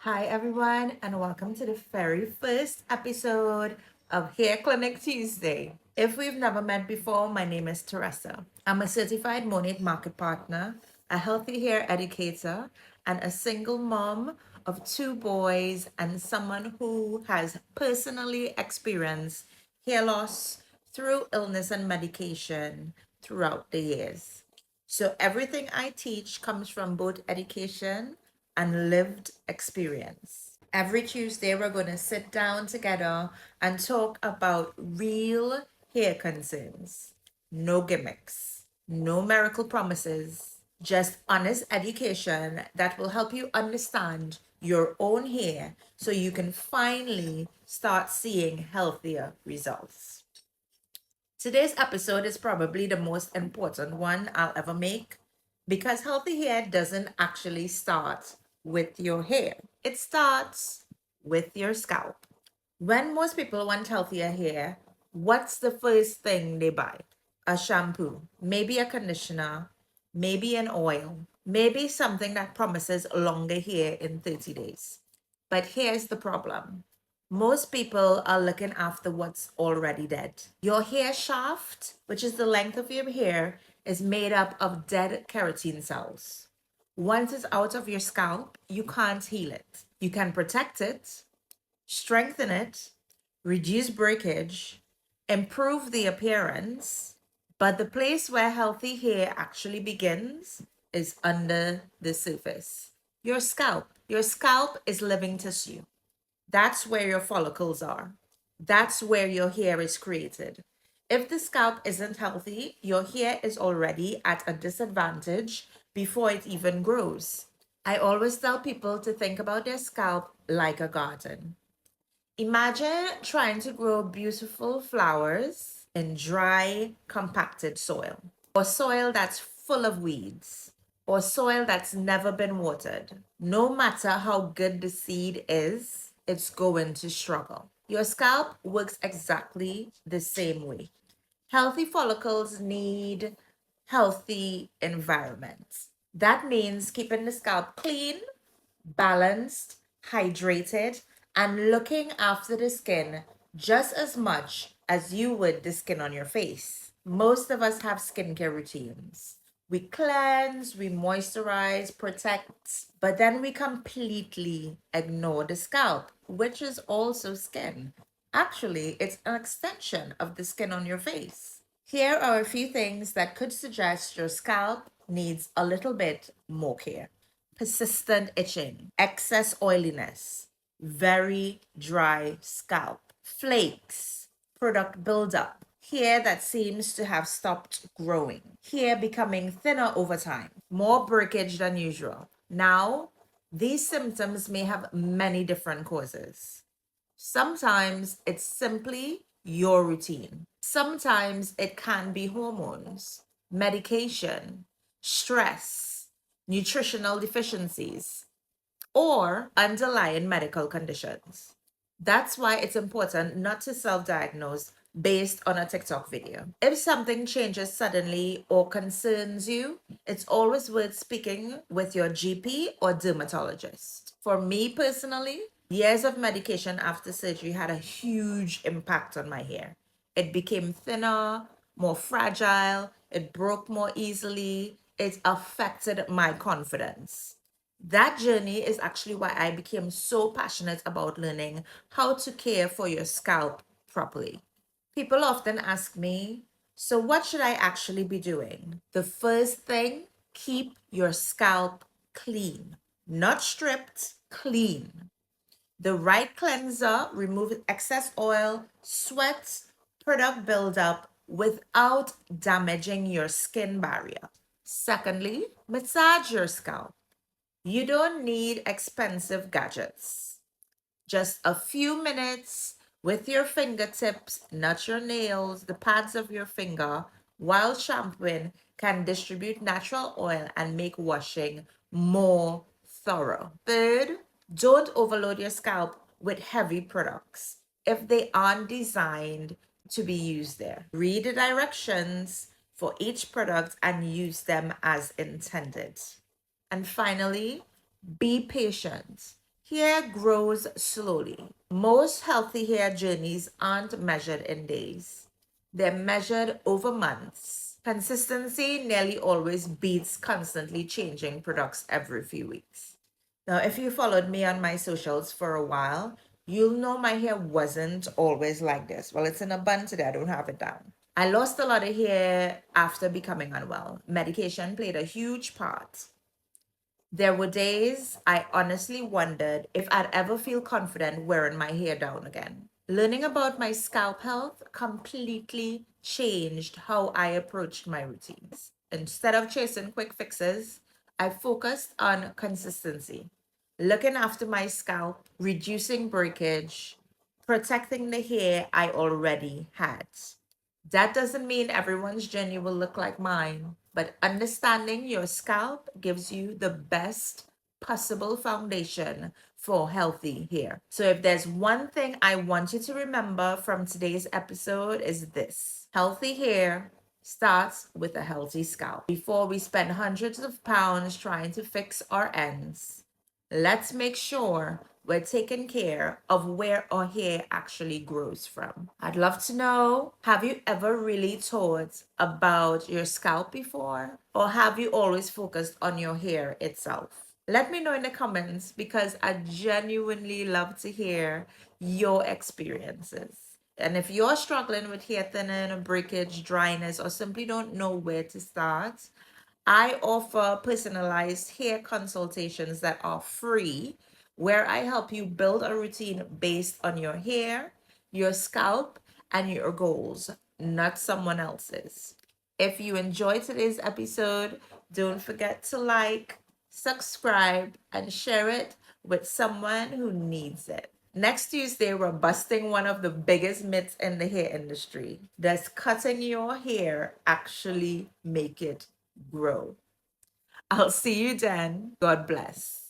Hi, everyone, and welcome to the very first episode of Hair Clinic Tuesday. If we've never met before, my name is Teresa. I'm a certified Monate market partner, a healthy hair educator, and a single mom of two boys, and someone who has personally experienced hair loss through illness and medication throughout the years. So everything I teach comes from both education and lived experience. Every Tuesday, we're going to sit down together and talk about real hair concerns. No gimmicks, no miracle promises, just honest education that will help you understand your own hair so you can finally start seeing healthier results. Today's episode is probably the most important one I'll ever make because healthy hair doesn't actually start with your hair, it starts with your scalp. When most people want healthier hair, what's the first thing they buy? A shampoo, maybe a conditioner, maybe an oil, maybe something that promises longer hair in 30 days. But here's the problem. Most people are looking after what's already dead. Your hair shaft, which is the length of your hair, is made up of dead keratin cells. Once it's out of your scalp, you can't heal it. You can protect it, strengthen it, reduce breakage, improve the appearance, but the place where healthy hair actually begins is under the surface. Your scalp. Your scalp is living tissue. That's where your follicles are. That's where your hair is created. If the scalp isn't healthy, your hair is already at a disadvantage before it even grows. I always tell people to think about their scalp like a garden. Imagine trying to grow beautiful flowers in dry, compacted soil, or soil that's full of weeds, or soil that's never been watered. No matter how good the seed is, it's going to struggle. Your scalp works exactly the same way. Healthy follicles need healthy environments. That means keeping the scalp clean, balanced, hydrated, and looking after the skin just as much as you would the skin on your face. Most of us have skincare routines. We cleanse, we moisturize, protect, but then we completely ignore the scalp, which is also skin. Actually, it's an extension of the skin on your face. Here are a few things that could suggest your scalp needs a little bit more care. Persistent itching, excess oiliness, very dry scalp, flakes, product buildup, hair that seems to have stopped growing, hair becoming thinner over time, more breakage than usual. Now, these symptoms may have many different causes. Sometimes it's simply your routine. Sometimes it can be hormones, medication, stress, nutritional deficiencies, or underlying medical conditions. That's why it's important not to self diagnose based on a TikTok video. If something changes suddenly or concerns you, it's always worth speaking with your GP or dermatologist. For me personally, years of medication after surgery had a huge impact on my hair. It became thinner, more fragile, it broke more easily, it affected my confidence. That journey is actually why I became so passionate about learning how to care for your scalp properly. People often ask me, so what should I actually be doing? The first thing, keep your scalp clean, not stripped, clean. The right cleanser removes excess oil, sweat, product buildup without damaging your skin barrier. Secondly, massage your scalp. You don't need expensive gadgets. Just a few minutes with your fingertips, not your nails, the pads of your finger, while shampooing can distribute natural oil and make washing more thorough. Third, don't overload your scalp with heavy products if they aren't designed to be used there. Read the directions for each product and use them as intended. And finally, be patient. Hair grows slowly. Most healthy hair journeys aren't measured in days, they're measured over months. Consistency nearly always beats constantly changing products every few weeks. Now, if you followed me on my socials for a while, you'll know my hair wasn't always like this. Well, it's in a bun today, I don't have it down. I lost a lot of hair after becoming unwell. Medication played a huge part. There were days I honestly wondered if I'd ever feel confident wearing my hair down again. Learning about my scalp health completely changed how I approached my routines. Instead of chasing quick fixes, I focused on consistency, looking after my scalp, reducing breakage, protecting the hair I already had. That doesn't mean everyone's journey will look like mine, but understanding your scalp gives you the best possible foundation for healthy hair. So if there's one thing I want you to remember from today's episode is this. Healthy hair starts with a healthy scalp. Before we spend hundreds of pounds trying to fix our ends, let's make sure we're taking care of where our hair actually grows from. I'd love to know, have you ever really thought about your scalp before? Or have you always focused on your hair itself? Let me know in the comments because I genuinely love to hear your experiences. And if you're struggling with hair thinning or breakage, dryness, or simply don't know where to start, I offer personalized hair consultations that are free, where I help you build a routine based on your hair, your scalp, and your goals, not someone else's. If you enjoyed today's episode, don't forget to like, subscribe, and share it with someone who needs it. Next Tuesday, we're busting one of the biggest myths in the hair industry. Does cutting your hair actually make it grow? I'll see you then. God bless.